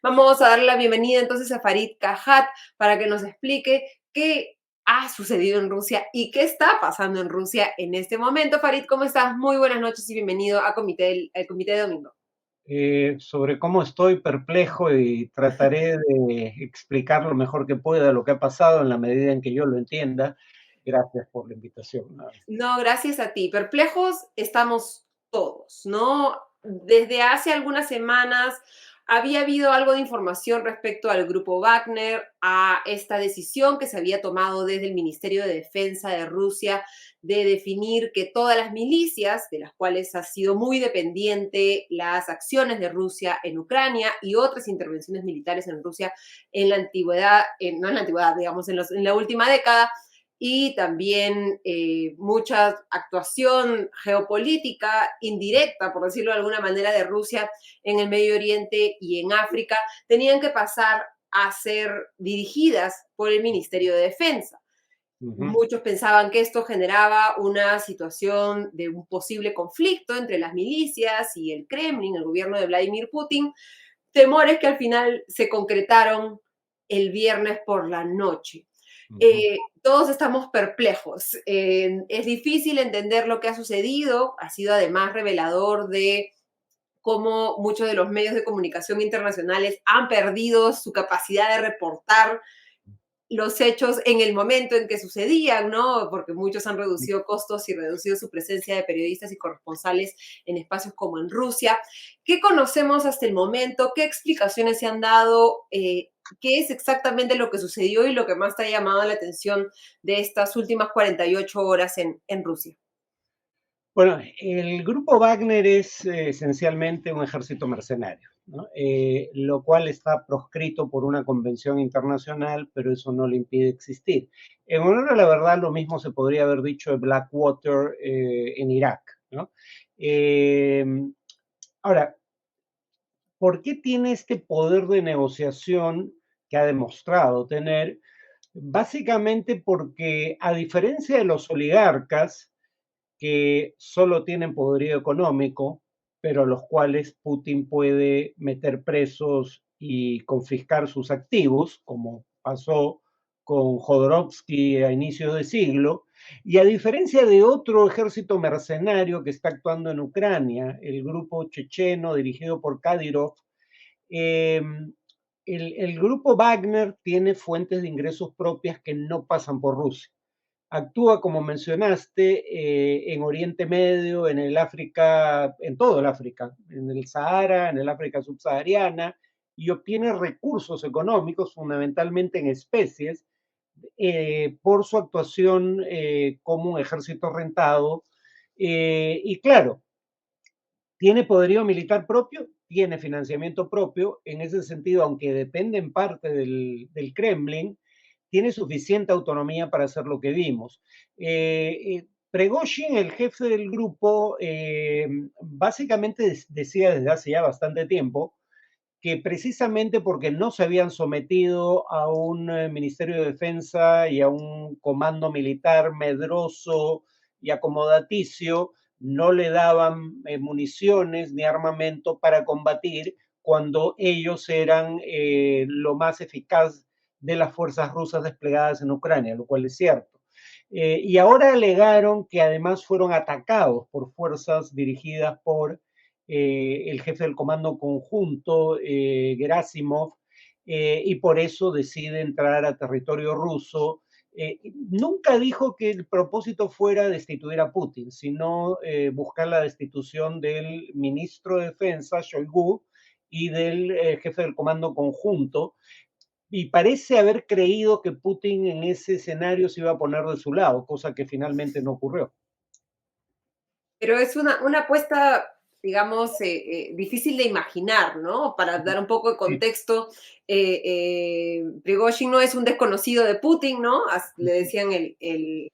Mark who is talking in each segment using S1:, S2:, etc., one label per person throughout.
S1: Vamos a darle la bienvenida entonces a Farid Kahat para que nos explique qué ha sucedido en Rusia y qué está pasando en Rusia en este momento. Farid, ¿cómo estás? Muy buenas noches y bienvenido a el Comité de Domingo.
S2: Sobre cómo estoy perplejo y trataré de explicar lo mejor que pueda lo que ha pasado en la medida en que yo lo entienda. Gracias por la invitación.
S1: No, gracias a ti. Perplejos estamos todos, ¿no? Desde hace algunas semanas había habido algo de información respecto al grupo Wagner, a esta decisión que se había tomado desde el Ministerio de Defensa de Rusia de definir que todas las milicias, de las cuales ha sido muy dependiente las acciones de Rusia en Ucrania y otras intervenciones militares en Rusia en la antigüedad, no en la antigüedad, digamos, en la última década, y también mucha actuación geopolítica indirecta, por decirlo de alguna manera, de Rusia en el Medio Oriente y en África, tenían que pasar a ser dirigidas por el Ministerio de Defensa.
S2: Ujú.
S1: Muchos pensaban que esto generaba una situación de un posible conflicto entre las milicias y el Kremlin, el gobierno de Vladimir Putin, temores que al final se concretaron el viernes por la noche.
S2: Ujú.
S1: Todos estamos perplejos. Es difícil entender lo que ha sucedido. Ha sido además revelador de cómo muchos de los medios de comunicación internacionales han perdido su capacidad de reportar los hechos en el momento en que sucedían, ¿no? Porque muchos han reducido costos y reducido su presencia de periodistas y corresponsales en espacios como en Rusia. ¿Qué conocemos hasta el momento? ¿Qué explicaciones se han dado? ¿Qué es exactamente lo que sucedió y lo que más te ha llamado la atención de estas últimas 48 horas en Rusia?
S2: Bueno, el grupo Wagner es esencialmente un ejército mercenario, ¿no? Lo cual está proscrito por una convención internacional, pero eso no le impide existir. En honor a la verdad, lo mismo se podría haber dicho de Blackwater en Irak, ¿no? Eh, Ahora, ¿por qué tiene este poder de negociación que ha demostrado tener? Básicamente porque, a diferencia de los oligarcas, que solo tienen poderío económico, pero a los cuales Putin puede meter presos y confiscar sus activos, como pasó con Jodorowsky a inicios de siglo, y a diferencia de otro ejército mercenario que está actuando en Ucrania, el grupo checheno dirigido por Kadyrov, eh, el grupo Wagner tiene fuentes de ingresos propias que no pasan por Rusia. Actúa, como mencionaste, en Oriente Medio, en el África, en todo el África, en el Sahara, en el África subsahariana, y obtiene recursos económicos, fundamentalmente en especies, por su actuación como un ejército rentado. Y claro, tiene poderío militar propio, tiene financiamiento propio, en ese sentido, aunque depende en parte del Kremlin, tiene suficiente autonomía para hacer lo que vimos. Prigozhin, el jefe del grupo, básicamente decía desde hace ya bastante tiempo que precisamente porque no se habían sometido a un Ministerio de Defensa y a un comando militar medroso y acomodaticio, no le daban municiones ni armamento para combatir cuando ellos eran lo más eficaz de las fuerzas rusas desplegadas en Ucrania, lo cual es cierto. Y ahora alegaron que además fueron atacados por fuerzas dirigidas por el jefe del comando conjunto, Gerasimov, y por eso decide entrar a territorio ruso. Nunca dijo que el propósito fuera destituir a Putin, sino buscar la destitución del ministro de Defensa, Shoigu, y del jefe del comando conjunto, y parece haber creído que Putin en ese escenario se iba a poner de su lado, cosa que finalmente no ocurrió.
S1: Pero es una apuesta, digamos, difícil de imaginar, ¿no? Para dar un poco de
S2: Sí.
S1: contexto, Prigozhin no es un desconocido de Putin, ¿no? Le decían el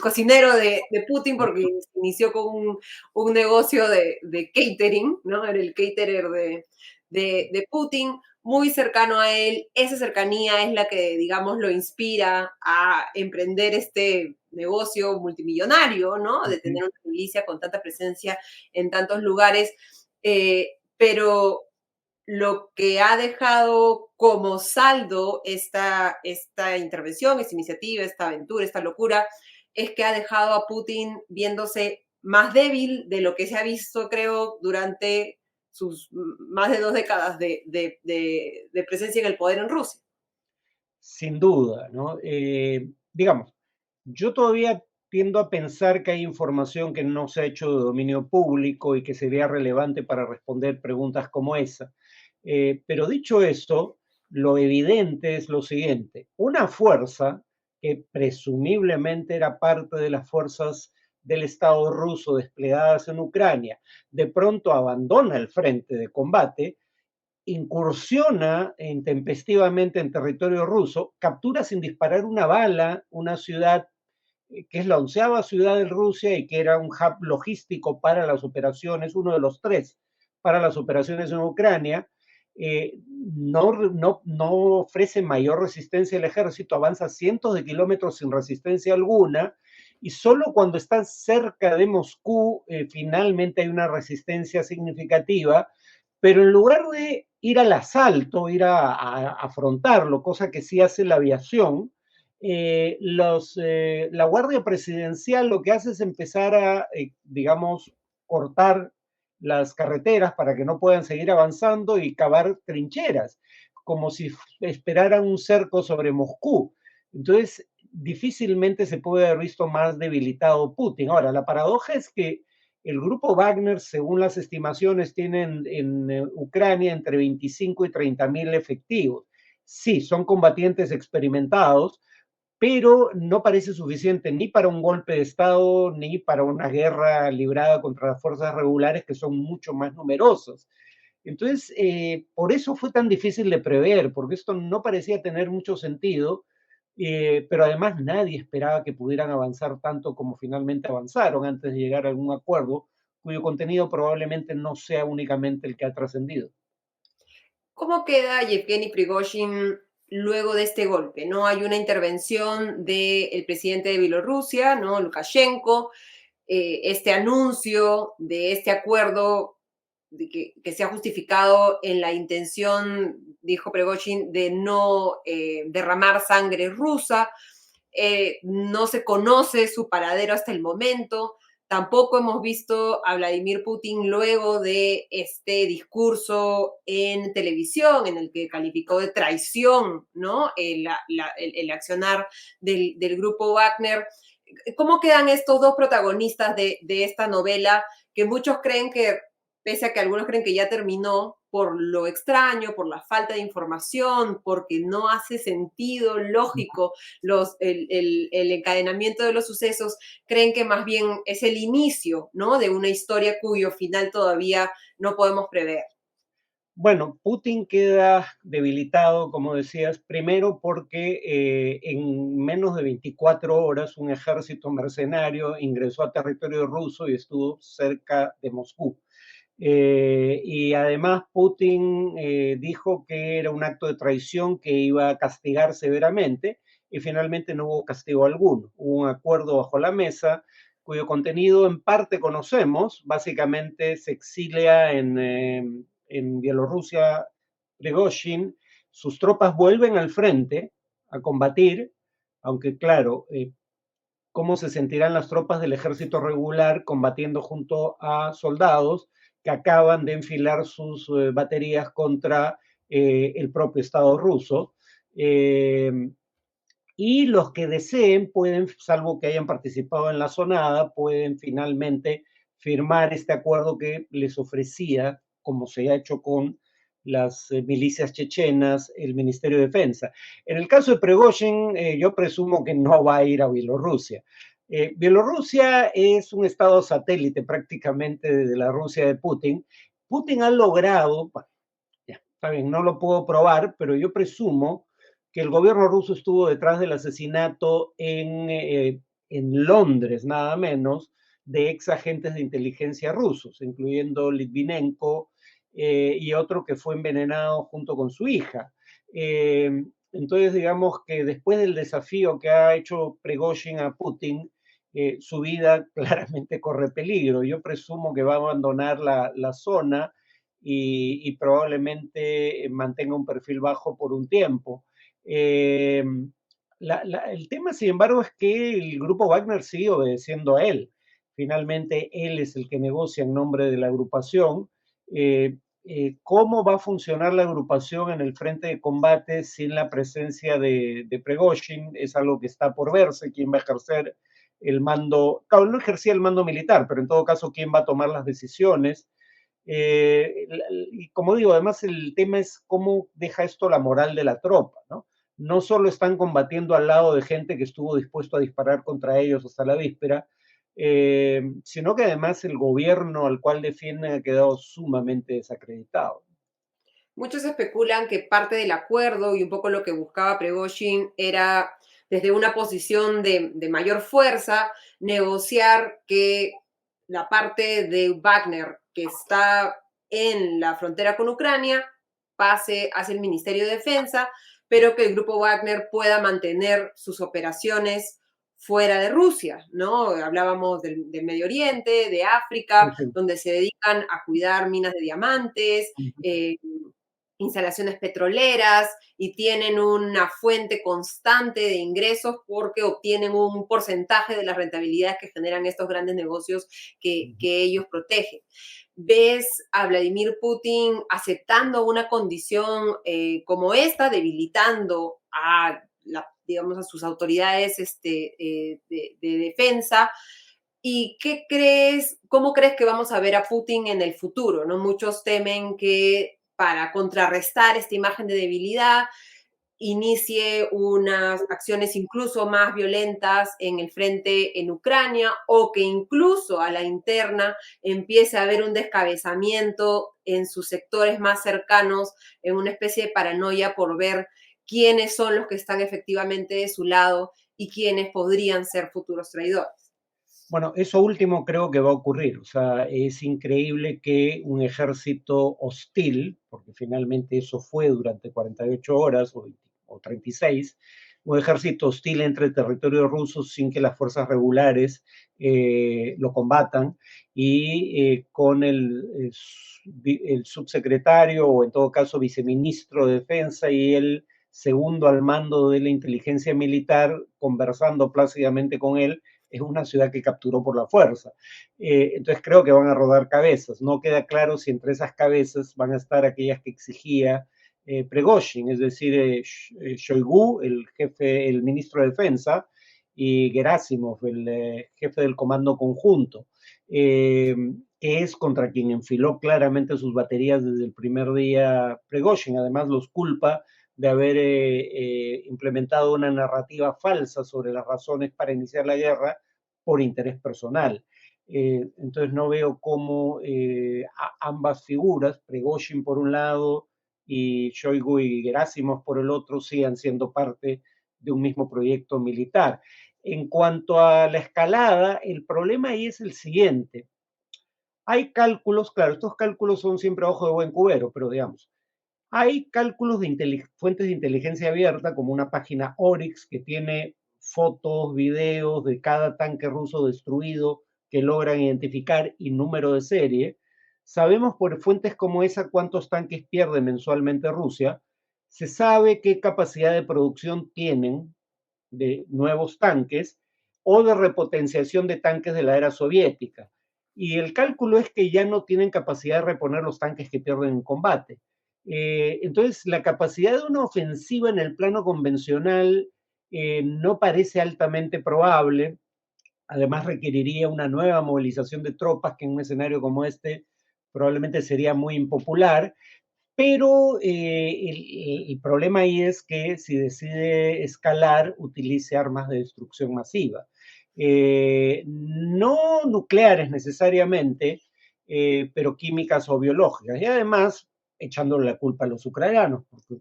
S1: cocinero de Putin porque inició con un negocio de catering, ¿no? Era el caterer de Putin, muy cercano a él. Esa cercanía es la que, digamos, lo inspira a emprender este negocio multimillonario, ¿no? De tener una milicia con tanta presencia en tantos lugares. Pero lo que ha dejado como saldo esta intervención, esta iniciativa, esta aventura, esta locura, es que ha dejado a Putin viéndose más débil de lo que se ha visto, creo, durante sus más de 2 décadas de presencia en el poder en Rusia.
S2: Sin duda, ¿no? Digamos, yo todavía tiendo a pensar que hay información que no se ha hecho de dominio público y que sería relevante para responder preguntas como esa. Pero dicho esto, lo evidente es lo siguiente. Una fuerza que presumiblemente era parte de las fuerzas del Estado ruso desplegadas en Ucrania, de pronto abandona el frente de combate, incursiona intempestivamente en territorio ruso, captura sin disparar una bala una ciudad que es la 11ª ciudad de Rusia y que era un hub logístico para las operaciones, uno de los tres para las operaciones en Ucrania, no ofrece mayor resistencia al ejército, avanza cientos de kilómetros sin resistencia alguna, y solo cuando está cerca de Moscú finalmente hay una resistencia significativa, pero en lugar de ir al asalto, ir a afrontarlo, cosa que sí hace la aviación, la Guardia Presidencial lo que hace es empezar a, digamos, cortar las carreteras para que no puedan seguir avanzando y cavar trincheras, como si esperaran un cerco sobre Moscú. Entonces, difícilmente se puede haber visto más debilitado Putin. Ahora, la paradoja es que el grupo Wagner, según las estimaciones, tiene en Ucrania entre 25 y 30 mil efectivos. Sí, son combatientes experimentados, pero no parece suficiente ni para un golpe de Estado ni para una guerra librada contra las fuerzas regulares que son mucho más numerosas. Entonces, por eso fue tan difícil de prever, porque esto no parecía tener mucho sentido, pero además nadie esperaba que pudieran avanzar tanto como finalmente avanzaron antes de llegar a algún acuerdo, cuyo contenido probablemente no sea únicamente el que ha trascendido.
S1: ¿Cómo queda Yevgeny Prigozhin luego de este golpe? ¿No? Hay una intervención del presidente de Bielorrusia, ¿no? Lukashenko, este anuncio de este acuerdo que se ha justificado en la intención, dijo Prigozhin, de no derramar sangre rusa. No se conoce su paradero hasta el momento. Tampoco hemos visto a Vladimir Putin luego de este discurso en televisión en el que calificó de traición, ¿no? El accionar del grupo Wagner. ¿Cómo quedan estos dos protagonistas de esta novela que muchos creen que, pese a que algunos creen que ya terminó, por lo extraño, por la falta de información, porque no hace sentido lógico el encadenamiento de los sucesos, creen que más bien es el inicio, ¿no? De una historia cuyo final todavía no podemos prever?
S2: Bueno, Putin queda debilitado, como decías, primero porque en menos de 24 horas un ejército mercenario ingresó a territorio ruso y estuvo cerca de Moscú. Y además Putin dijo que era un acto de traición que iba a castigar severamente y finalmente no hubo castigo alguno. Hubo un acuerdo bajo la mesa cuyo contenido en parte conocemos, básicamente se exilia en Bielorrusia Prigozhin, sus tropas vuelven al frente a combatir, aunque claro, cómo se sentirán las tropas del ejército regular combatiendo junto a soldados que acaban de enfilar sus baterías contra el propio Estado ruso. Eh, y los que deseen pueden, salvo que hayan participado en la zonada, pueden finalmente firmar este acuerdo que les ofrecía, como se ha hecho con las milicias chechenas, el Ministerio de Defensa. En el caso de Prigozhin, yo presumo que no va a ir a Bielorrusia. Bielorrusia es un estado satélite prácticamente de la Rusia de Putin. Putin ha logrado, bueno, ya, está bien, no lo puedo probar, pero yo presumo que el gobierno ruso estuvo detrás del asesinato en Londres, nada menos, de ex agentes de inteligencia rusos, incluyendo Litvinenko y otro que fue envenenado junto con su hija. Entonces, digamos que después del desafío que ha hecho Prigozhin a Putin, su vida claramente corre peligro. Yo presumo que va a abandonar la zona y probablemente mantenga un perfil bajo por un tiempo. Eh, el tema, sin embargo, es que el grupo Wagner sigue obedeciendo a él. Finalmente, él es el que negocia en nombre de la agrupación. Eh, ¿Cómo va a funcionar la agrupación en el frente de combate sin la presencia de Prigozhin? Es algo que está por verse, quién va a ejercer el mando, claro, no ejercía el mando militar, pero en todo caso, quién va a tomar las decisiones. Y como digo, además el tema es cómo deja esto la moral de la tropa, ¿no? No solo están combatiendo al lado de gente que estuvo dispuesto a disparar contra ellos hasta la víspera, sino que además el gobierno al cual defienden ha quedado sumamente desacreditado.
S1: Muchos especulan que parte del acuerdo y un poco lo que buscaba Prigozhin era, desde una posición de mayor fuerza, negociar que la parte de Wagner que está en la frontera con Ucrania pase hacia el Ministerio de Defensa, pero que el grupo Wagner pueda mantener sus operaciones fuera de Rusia, ¿no? Hablábamos del Medio Oriente, de África,
S2: Sí, sí.
S1: donde se dedican a cuidar minas de diamantes, instalaciones petroleras y tienen una fuente constante de ingresos porque obtienen un porcentaje de las rentabilidades que generan estos grandes negocios que ellos protegen. ¿Ves a Vladimir Putin aceptando una condición como esta, debilitando a, digamos, a sus autoridades de defensa? ¿Y qué crees, cómo crees que vamos a ver a Putin en el futuro? ¿No? Muchos temen que para contrarrestar esta imagen de debilidad inicie unas acciones incluso más violentas en el frente en Ucrania o que incluso a la interna empiece a haber un descabezamiento en sus sectores más cercanos, en una especie de paranoia por ver quiénes son los que están efectivamente de su lado y quiénes podrían ser futuros traidores.
S2: Bueno, eso último creo que va a ocurrir. O sea, es increíble que un ejército hostil, porque finalmente eso fue durante 48 horas o 36, un ejército hostil entre el territorio ruso sin que las fuerzas regulares lo combatan y con el subsecretario o en todo caso viceministro de Defensa y el segundo al mando de la inteligencia militar conversando plácidamente con él, es una ciudad que capturó por la fuerza. Entonces creo que van a rodar cabezas. No queda claro si entre esas cabezas van a estar aquellas que exigía Prigozhin, es decir, Shoigu, el jefe, el ministro de Defensa, y Gerasimov, el jefe del Comando Conjunto, que es contra quien enfiló claramente sus baterías desde el primer día Prigozhin. Además, los culpa de haber implementado una narrativa falsa sobre las razones para iniciar la guerra por interés personal. Entonces no veo cómo ambas figuras, Prigozhin por un lado y Shoigu y Gerasimov por el otro, sigan siendo parte de un mismo proyecto militar. En cuanto a la escalada, el problema ahí es el siguiente. Hay cálculos, claro, estos cálculos son siempre a ojo de buen cubero, pero digamos, hay cálculos de fuentes de inteligencia abierta, como una página Oryx que tiene fotos, videos de cada tanque ruso destruido que logran identificar y número de serie. Sabemos por fuentes como esa cuántos tanques pierde mensualmente Rusia. Se sabe qué capacidad de producción tienen de nuevos tanques o de repotenciación de tanques de la era soviética. Y el cálculo es que ya no tienen capacidad de reponer los tanques que pierden en combate. Entonces, la capacidad de una ofensiva en el plano convencional no parece altamente probable. Además, requeriría una nueva movilización de tropas que en un escenario como este probablemente sería muy impopular. Pero el problema ahí es que si decide escalar, utilice armas de destrucción masiva. No nucleares necesariamente, pero químicas o biológicas. Y además, echándole la culpa a los ucranianos, porque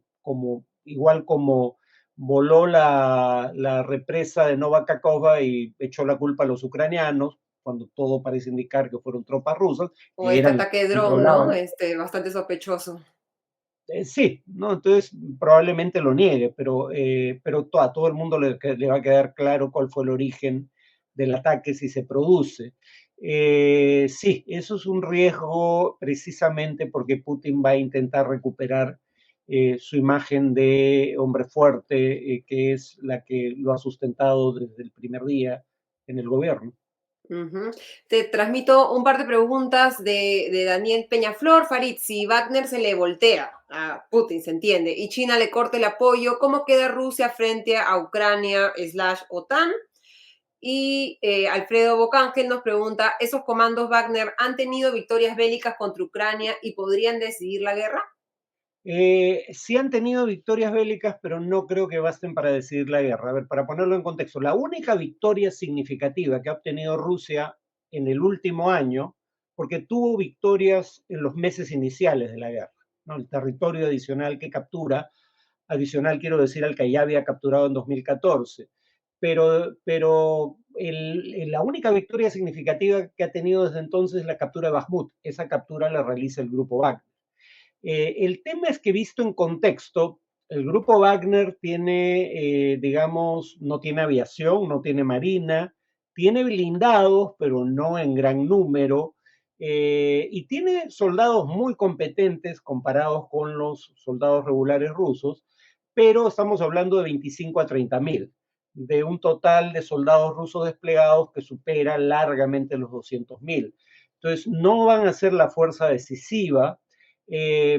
S2: igual como voló la represa de Novakakova y echó la culpa a los ucranianos, cuando todo parece indicar que fueron tropas rusas,
S1: O
S2: que
S1: este
S2: eran las
S1: ataque de
S2: que
S1: dron, ¿no?
S2: controlaban.
S1: Bastante sospechoso.
S2: Sí, ¿no? Entonces probablemente lo niegue, pero a todo el mundo le va a quedar claro cuál fue el origen del ataque si se produce. Sí, eso es un riesgo precisamente porque Putin va a intentar recuperar su imagen de hombre fuerte, que es la que lo ha sustentado desde el primer día en el gobierno.
S1: Ujú. Te transmito un par de preguntas de Daniel Peñaflor. Farid, si Wagner se le voltea a Putin, se entiende, y China le corta el apoyo, ¿cómo queda Rusia frente a Ucrania slash OTAN? Y Alfredo Bocángel nos pregunta, ¿esos comandos Wagner han tenido victorias bélicas contra Ucrania y podrían decidir la guerra?
S2: Sí han tenido victorias bélicas, pero no creo que basten para decidir la guerra. A ver, para ponerlo en contexto, la única victoria significativa que ha obtenido Rusia en el último año, porque tuvo victorias en los meses iniciales de la guerra, ¿no? El territorio adicional que captura, adicional quiero decir al que ya había capturado en 2014, pero la única victoria significativa que ha tenido desde entonces es la captura de Bakhmut. Esa captura la realiza el grupo Wagner. El tema es que visto en contexto, el grupo Wagner tiene, digamos, no tiene aviación, no tiene marina, tiene blindados, pero no en gran número, y tiene soldados muy competentes comparados con los soldados regulares rusos, pero estamos hablando de 25 a 30 mil, de un total de soldados rusos desplegados que supera largamente los 200 mil. Entonces, no van a ser la fuerza decisiva,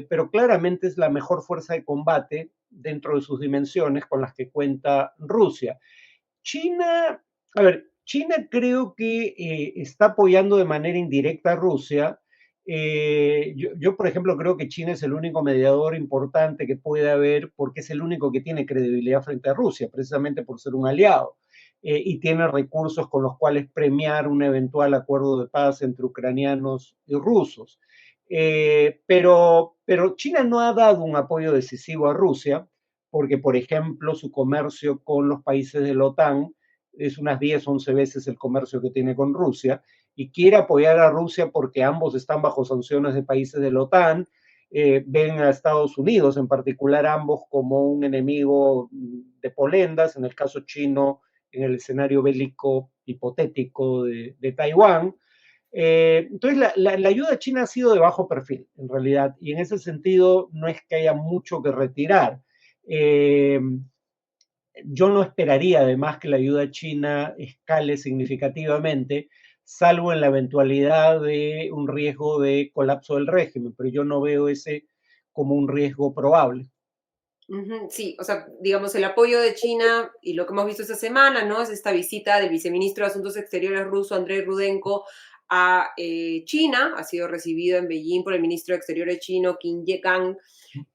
S2: pero claramente es la mejor fuerza de combate dentro de sus dimensiones con las que cuenta Rusia. China, a ver, China creo que está apoyando de manera indirecta a Rusia. Yo, por ejemplo, creo que China es el único mediador importante que puede haber porque es el único que tiene credibilidad frente a Rusia, precisamente por ser un aliado. Y tiene recursos con los cuales premiar un eventual acuerdo de paz entre ucranianos y rusos. Pero China no ha dado un apoyo decisivo a Rusia, porque, por ejemplo, su comercio con los países de la OTAN es unas 10, 11 veces el comercio que tiene con Rusia, y quiere apoyar a Rusia porque ambos están bajo sanciones de países de la OTAN, ven a Estados Unidos, en particular ambos, como un enemigo de polendas, en el caso chino, en el escenario bélico hipotético de Taiwán. Entonces, la ayuda a China ha sido de bajo perfil, en realidad, y en ese sentido no es que haya mucho que retirar. Eh, yo no esperaría además que la ayuda a China escale significativamente, salvo en la eventualidad de un riesgo de colapso del régimen, pero yo no veo ese como un riesgo probable.
S1: Ujú, sí, o sea, digamos, el apoyo de China y lo que hemos visto esta semana, ¿no? Es esta visita del viceministro de Asuntos Exteriores ruso, Andrei Rudenko, a China. Ha sido recibido en Beijing por el ministro de Exteriores chino, Qin Gang,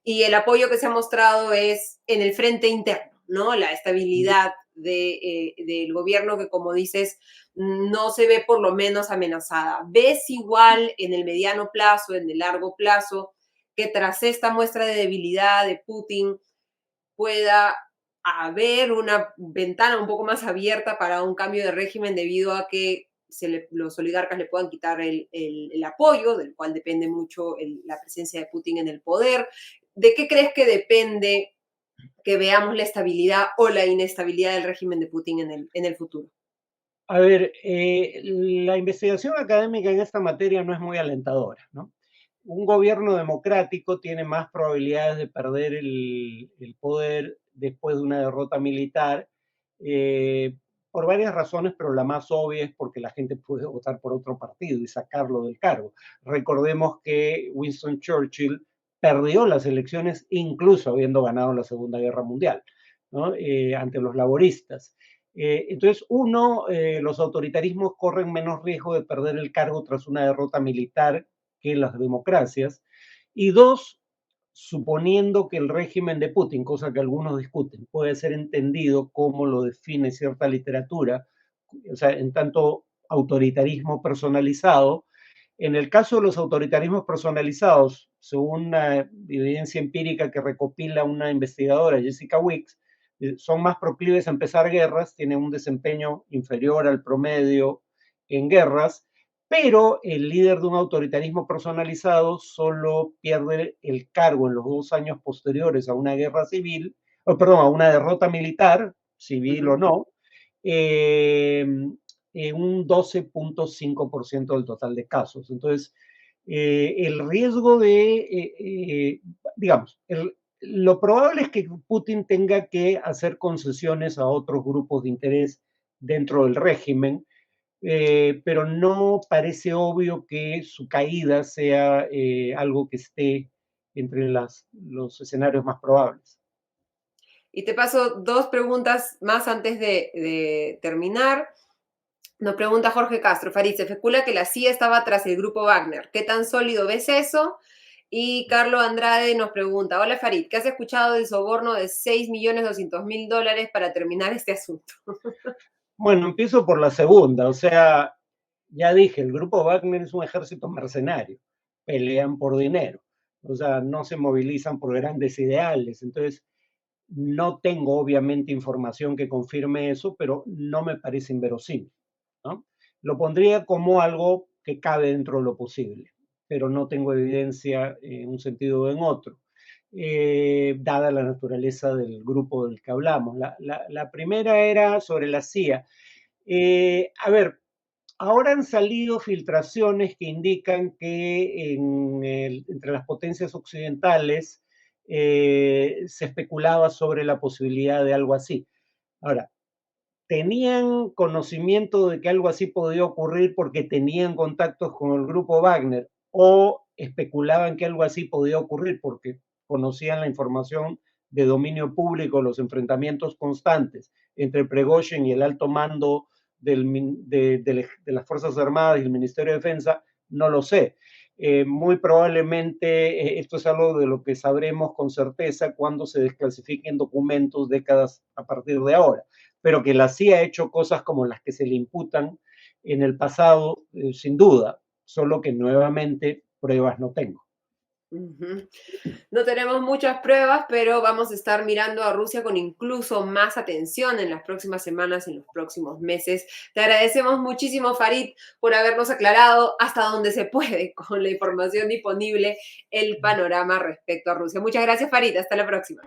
S1: y el apoyo que se ha mostrado es en el frente interno, ¿no? La estabilidad del gobierno que, como dices, no se ve por lo menos amenazada. ¿Ves igual en el mediano plazo, en el largo plazo, que tras esta muestra de debilidad de Putin pueda haber una ventana un poco más abierta para un cambio de régimen debido a que los oligarcas le puedan quitar el apoyo, del cual depende mucho la presencia de Putin en el poder? ¿De qué crees que depende que veamos la estabilidad o la inestabilidad del régimen de Putin en el futuro?
S2: A ver, la investigación académica en esta materia no es muy alentadora, ¿no? Un gobierno democrático tiene más probabilidades de perder el poder después de una derrota militar, por varias razones, pero la más obvia es porque la gente puede votar por otro partido y sacarlo del cargo. Recordemos que Winston Churchill perdió las elecciones incluso habiendo ganado la Segunda Guerra Mundial, ¿no? Ante los laboristas. Entonces, uno, los autoritarismos corren menos riesgo de perder el cargo tras una derrota militar que las democracias. Y dos, suponiendo que el régimen de Putin, cosa que algunos discuten, puede ser entendido como lo define cierta literatura, o sea, en tanto autoritarismo personalizado. En el caso de los autoritarismos personalizados, según una evidencia empírica que recopila una investigadora, Jessica Wicks, son más proclives a empezar guerras, tienen un desempeño inferior al promedio en guerras, pero el líder de un autoritarismo personalizado solo pierde el cargo en los 2 años posteriores a una guerra civil, perdón, a una derrota militar, civil o
S1: Ujú.
S2: no, eh, un 12.5% del total de casos. Entonces, el riesgo de, digamos, lo probable es que Putin tenga que hacer concesiones a otros grupos de interés dentro del régimen, pero no parece obvio que su caída sea algo que esté entre los escenarios más probables.
S1: Y te paso dos preguntas más antes de terminar. Nos pregunta Jorge Castro, Farid, se especula que la CIA estaba tras el grupo Wagner. ¿Qué tan sólido ves eso? Y Carlos Andrade nos pregunta, hola Farid, ¿qué has escuchado del soborno de 6.200.000 dólares para terminar este asunto?
S2: Bueno, empiezo por la segunda, o sea, ya dije, el grupo Wagner es un ejército mercenario, pelean por dinero, o sea, no se movilizan por grandes ideales, entonces no tengo obviamente información que confirme eso, pero no me parece inverosímil, ¿no? Lo pondría como algo que cabe dentro de lo posible, pero no tengo evidencia en un sentido o en otro, dada la naturaleza del grupo del que hablamos. La primera era sobre la CIA. A ver, ahora han salido filtraciones que indican que entre las potencias occidentales se especulaba sobre la posibilidad de algo así. Ahora, ¿tenían conocimiento de que algo así podía ocurrir porque tenían contactos con el grupo Wagner o especulaban que algo así podía ocurrir porque conocían la información de dominio público, los enfrentamientos constantes entre Prigozhin y el alto mando de las Fuerzas Armadas y el Ministerio de Defensa? No lo sé. Muy probablemente esto es algo de lo que sabremos con certeza cuando se desclasifiquen documentos décadas a partir de ahora, pero que la CIA ha hecho cosas como las que se le imputan en el pasado, sin duda, solo que nuevamente pruebas no tengo.
S1: Ujú. No tenemos muchas pruebas, pero vamos a estar mirando a Rusia con incluso más atención en las próximas semanas, en los próximos meses. Te agradecemos muchísimo, Farid, por habernos aclarado hasta donde se puede con la información disponible el panorama respecto a Rusia. Muchas gracias, Farid. Hasta la próxima.